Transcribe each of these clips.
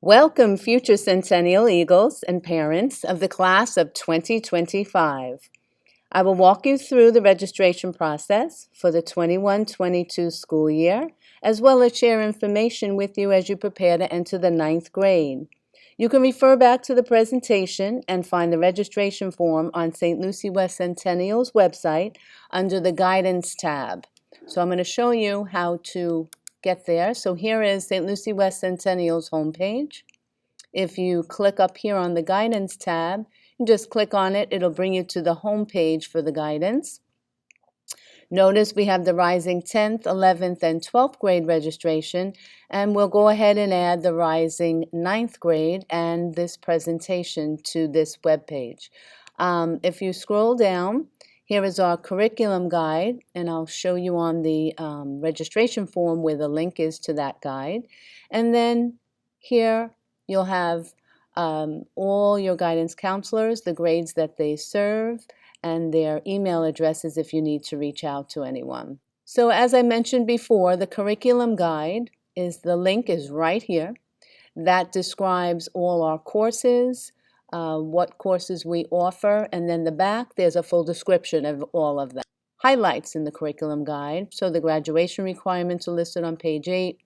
Welcome, future Centennial Eagles and parents of the class of 2025. I will walk you through the registration process for the 21-22 school year, as well as share information with you as you prepare to enter the 9th grade. You can refer back to the presentation and find the registration form on St. Lucie West Centennial's website under the Guidance tab. So I'm going to show you how to get there. So here is St. Lucie West Centennial's homepage. If you click up here on the Guidance tab, you just click on it. It'll bring you to the home page for the guidance. Notice we have the Rising 10th, 11th, and 12th grade registration, and we'll go ahead and add the Rising 9th grade and this presentation to this web page. If you scroll down, here is our curriculum guide, and I'll show you on the registration form where the link is to that guide. And then here you'll have all your guidance counselors, the grades that they serve, and their email addresses if you need to reach out to anyone. So as I mentioned before, the curriculum guide the link is right here. That describes all our courses, what courses we offer, and then the back, there's a full description of all of them. Highlights in the curriculum guide. So the graduation requirements are listed on page 8.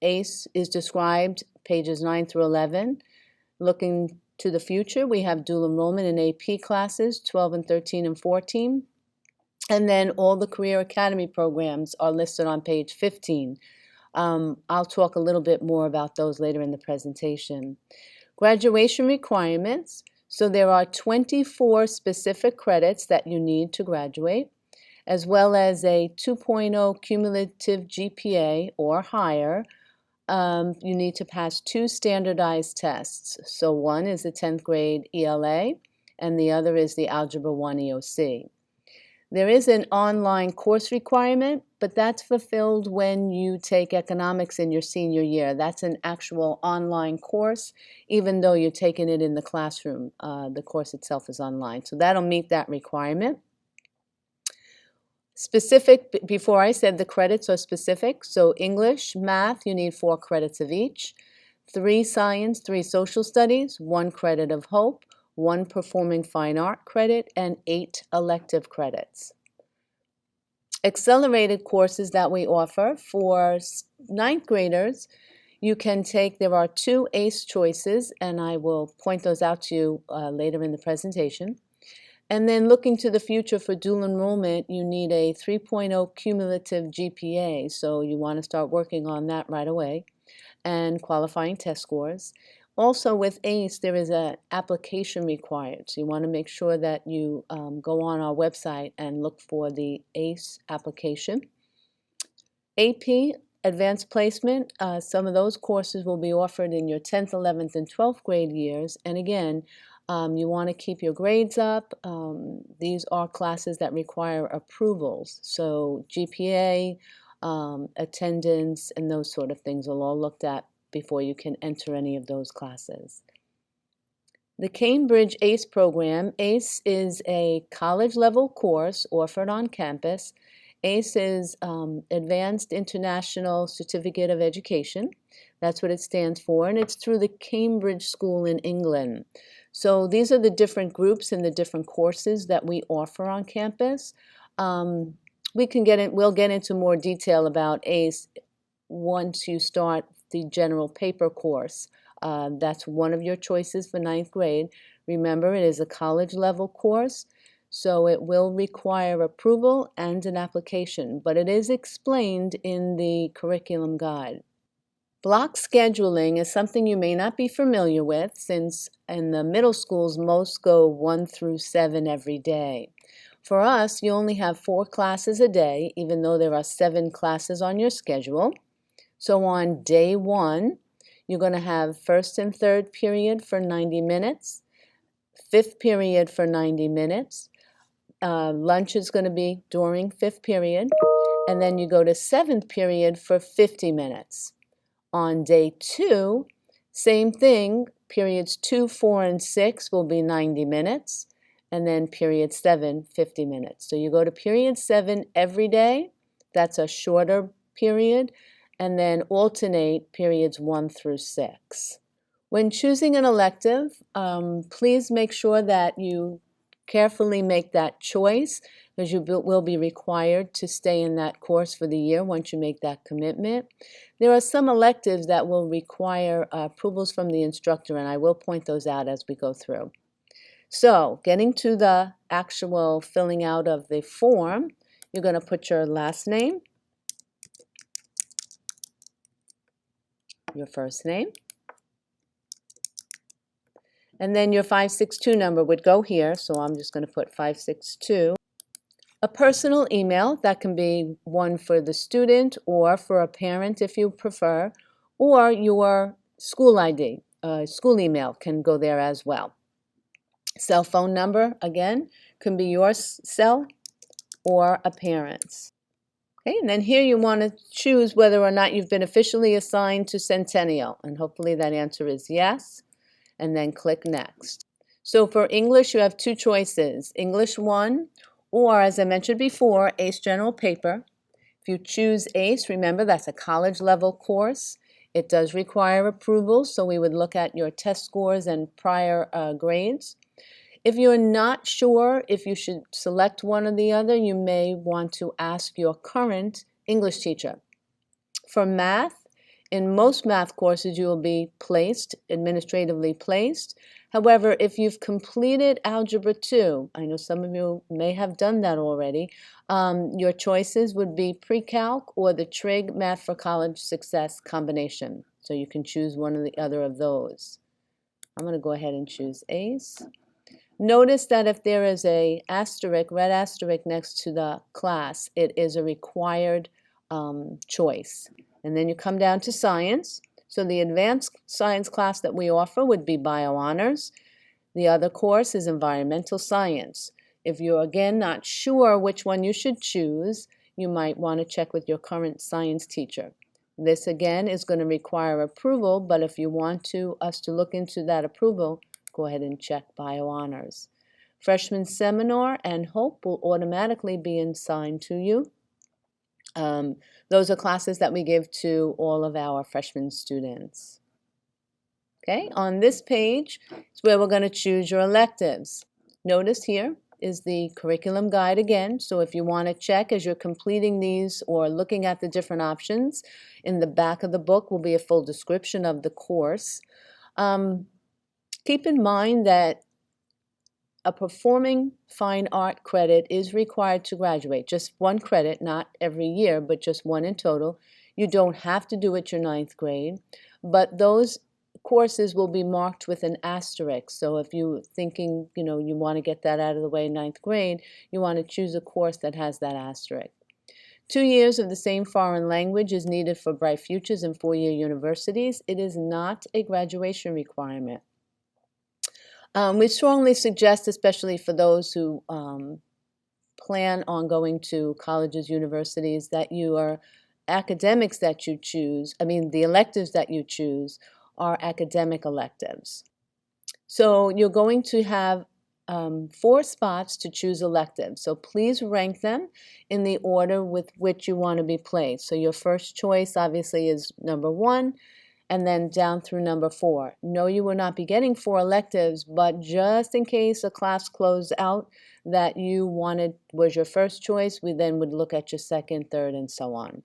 ACE is described, pages 9 through 11. Looking to the future, we have dual enrollment in AP classes, 12 and 13 and 14. And then all the Career Academy programs are listed on page 15. I'll talk a little bit more about those later in the presentation. Graduation requirements. So there are 24 specific credits that you need to graduate, as well as a 2.0 cumulative GPA or higher. You need to pass 2 standardized tests. So one is the 10th grade ELA, and the other is the Algebra 1 EOC. There is an online course requirement, but that's fulfilled when you take economics in your senior year. That's an actual online course, even though you're taking it in the classroom. The course itself is online. So that'll meet that requirement. Specific, before I said the credits are specific, so English, math, you need 4 credits of each, 3 science, 3 social studies, 1 credit of hope, 1 performing fine art credit, and 8 elective credits. Accelerated courses that we offer for 9th graders, you can take, there are 2 ACE choices, and I will point those out to you later in the presentation. And then looking to the future for dual enrollment, you need a 3.0 cumulative GPA, so you want to start working on that right away, and qualifying test scores. Also with ACE, there is an application required, so you want to make sure that you go on our website and look for the ACE application. AP, Advanced Placement, some of those courses will be offered in your 10th, 11th, and 12th grade years, and again, you want to keep your grades up. These are classes that require approvals. So GPA, attendance, and those sort of things are all looked at before you can enter any of those classes. The Cambridge ACE program. ACE is a college-level course offered on campus. ACE is Advanced International Certificate of Education. That's what it stands for, and it's through the Cambridge School in England. So these are the different groups and the different courses that we offer on campus. We'll get into more detail about ACE once you start the general paper course. That's one of your choices for 9th grade. Remember, it is a college level course, so it will require approval and an application, but it is explained in the curriculum guide. Block scheduling is something you may not be familiar with, since in the middle schools most go 1 through 7 every day. For us, you only have 4 classes a day, even though there are 7 classes on your schedule. So on day 1, you're going to have first and third period for 90 minutes, 5th period for 90 minutes. Lunch is going to be during 5th period, and then you go to 7th period for 50 minutes. On day 2, same thing, periods 2, 4, and 6 will be 90 minutes, and then period 7, 50 minutes. So you go to period 7 every day. That's a shorter period, and then alternate periods 1 through 6. When choosing an elective, please make sure that you carefully make that choice, because you will be required to stay in that course for the year once you make that commitment. There are some electives that will require approvals from the instructor, and I will point those out as we go through. So, getting to the actual filling out of the form, you're going to put your last name, your first name, and then your 562 number would go here, so I'm just going to put 562. A personal email, that can be one for the student or for a parent if you prefer, or your school ID, school email can go there as well. Cell phone number, again, can be your cell or a parent's. Okay, and then here you want to choose whether or not you've been officially assigned to Centennial, and hopefully that answer is yes, and then click Next. So for English, you have two choices, English 1, or as I mentioned before, ACE General Paper. If you choose ACE, remember that's a college level course. It does require approval, so we would look at your test scores and prior grades. If you're not sure if you should select one or the other, you may want to ask your current English teacher. For math, in most math courses, you will be placed, administratively placed. However, if you've completed Algebra 2, I know some of you may have done that already, your choices would be Pre-Calc or the Trig Math for College Success combination. So you can choose one or the other of those. I'm going to go ahead and choose ACE. Notice that if there is a asterisk, red asterisk next to the class, it is a required choice. And then you come down to science. So the advanced science class that we offer would be Bio Honors. The other course is Environmental Science. If you're again not sure which one you should choose, you might want to check with your current science teacher. This again is going to require approval, but if you want us to look into that approval, go ahead and check Bio Honors. Freshman Seminar and Hope will automatically be assigned to you. Those are classes that we give to all of our freshman students. Okay, on this page is where we're going to choose your electives. Notice here is the curriculum guide again, so if you want to check as you're completing these or looking at the different options, in the back of the book will be a full description of the course. Keep in mind that a performing fine art credit is required to graduate. Just one credit, not every year, but just one in total. You don't have to do it your 9th grade, but those courses will be marked with an asterisk. So if you're thinking, you want to get that out of the way in 9th grade, you want to choose a course that has that asterisk. 2 years of the same foreign language is needed for Bright Futures and 4-year universities. It is not a graduation requirement. We strongly suggest, especially for those who plan on going to colleges, universities, that your academics that you choose, the electives that you choose are academic electives. So you're going to have 4 spots to choose electives. So please rank them in the order with which you want to be placed. So your first choice obviously is number 1. And then down through number 4. No, you will not be getting 4 electives, but just in case a class closed out that you wanted was your first choice, we then would look at your second, third, and so on.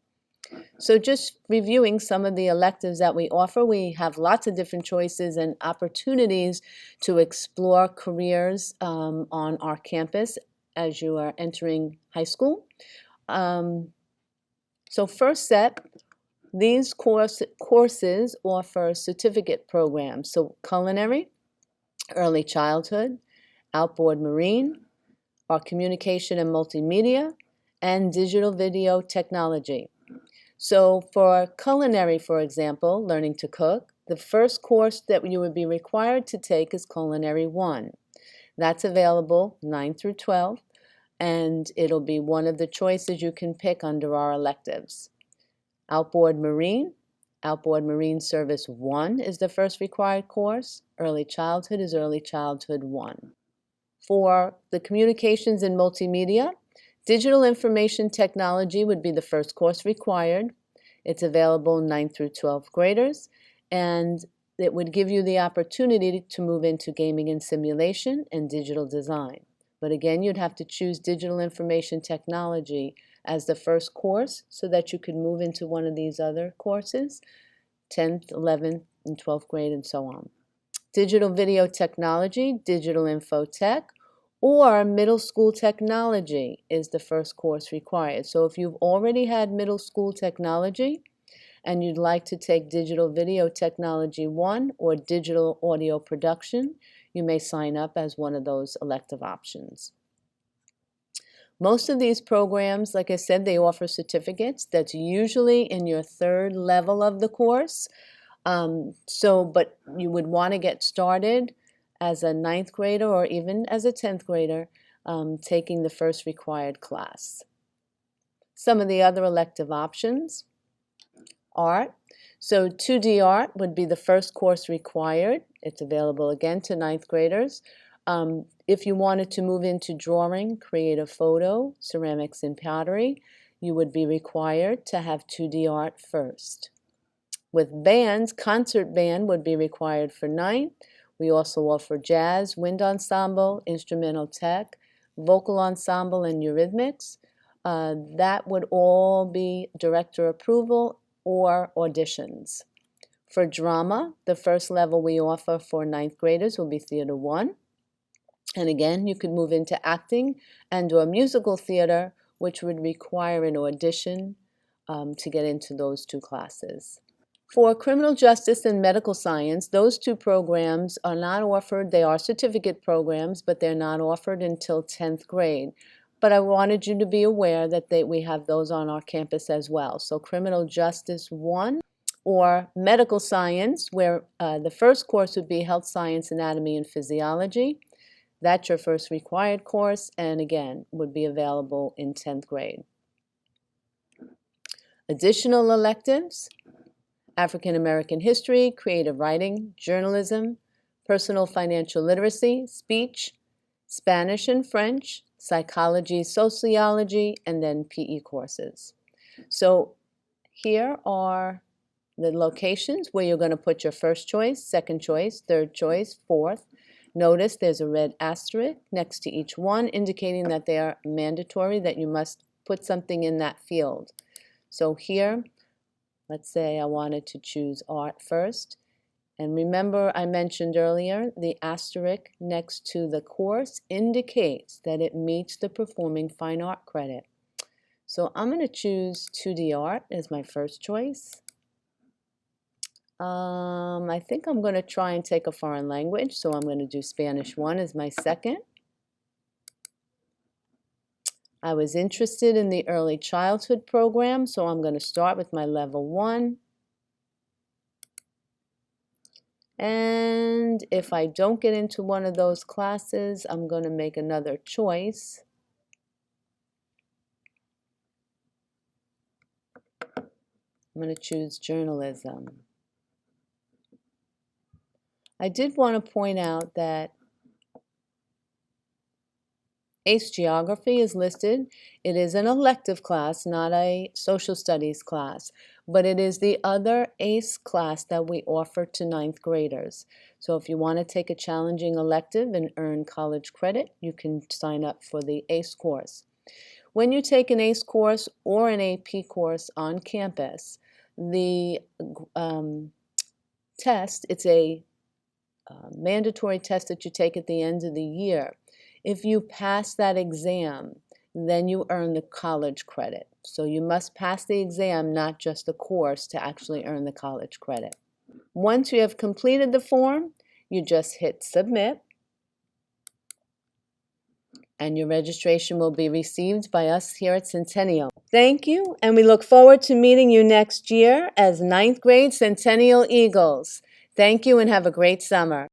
So just reviewing some of the electives that we offer, we have lots of different choices and opportunities to explore careers on our campus as you are entering high school. So first set, these courses offer certificate programs, so culinary, early childhood, outboard marine, our communication and multimedia, and digital video technology. So for culinary, for example, learning to cook, the first course that you would be required to take is Culinary 1. That's available 9 through 12, and it'll be one of the choices you can pick under our electives. Outboard Marine Service 1 is the first required course. Early Childhood is Early Childhood 1. For the Communications and Multimedia, Digital Information Technology would be the first course required. It's available 9th through 12th graders, and it would give you the opportunity to move into gaming and simulation and digital design. But again, you'd have to choose digital information technology as the first course so that you could move into one of these other courses, 10th, 11th, and 12th grade, and so on. Digital video technology, digital info tech, or middle school technology is the first course required. So if you've already had middle school technology and you'd like to take digital video technology 1 or digital audio production, you may sign up as one of those elective options. Most of these programs, like I said, they offer certificates. That's usually in your 3rd level of the course. But you would want to get started as a 9th grader or even as a 10th grader taking the first required class. Some of the other elective options: art. So 2D art would be the first course required. It's available again to 9th graders. If you wanted to move into drawing, creative photo, ceramics and pottery, you would be required to have 2D art first. With bands, concert band would be required for 9th. We also offer jazz, wind ensemble, instrumental tech, vocal ensemble, and eurythmics. That would all be director approval or auditions. For drama, the first level we offer for 9th graders will be Theater 1. And again, you could move into acting and/or musical theater, which would require an audition to get into those 2 classes. For criminal justice and medical science, those 2 programs are not offered. They are certificate programs, but they're not offered until 10th grade. But I wanted you to be aware that we have those on our campus as well. So criminal justice 1 or medical science, where the first course would be health science, anatomy, and physiology. That's your first required course, and again, would be available in 10th grade. Additional electives: African American history, creative writing, journalism, personal financial literacy, speech, Spanish and French, psychology, sociology, and then PE courses. So here are the locations where you're going to put your first choice, second choice, third choice, fourth. Notice there's a red asterisk next to each one indicating that they are mandatory, that you must put something in that field. So here, let's say I wanted to choose art first. And remember, I mentioned earlier, the asterisk next to the course indicates that it meets the performing fine art credit. So I'm going to choose 2D art as my first choice. I think I'm going to try and take a foreign language, so I'm going to do Spanish 1 as my second. I was interested in the early childhood program, so I'm going to start with my level 1. And if I don't get into one of those classes, I'm going to make another choice. I'm going to choose journalism. I did want to point out that ACE Geography is listed. It is an elective class, not a social studies class, but it is the other ACE class that we offer to 9th graders. So if you want to take a challenging elective and earn college credit, you can sign up for the ACE course. When you take an ACE course or an AP course on campus, the test, it's a mandatory test that you take at the end of the year. If you pass that exam, then you earn the college credit. So you must pass the exam, not just the course, to actually earn the college credit. Once you have completed the form, you just hit submit, and your registration will be received by us here at Centennial. Thank you, and we look forward to meeting you next year as 9th grade Centennial Eagles. Thank you and have a great summer.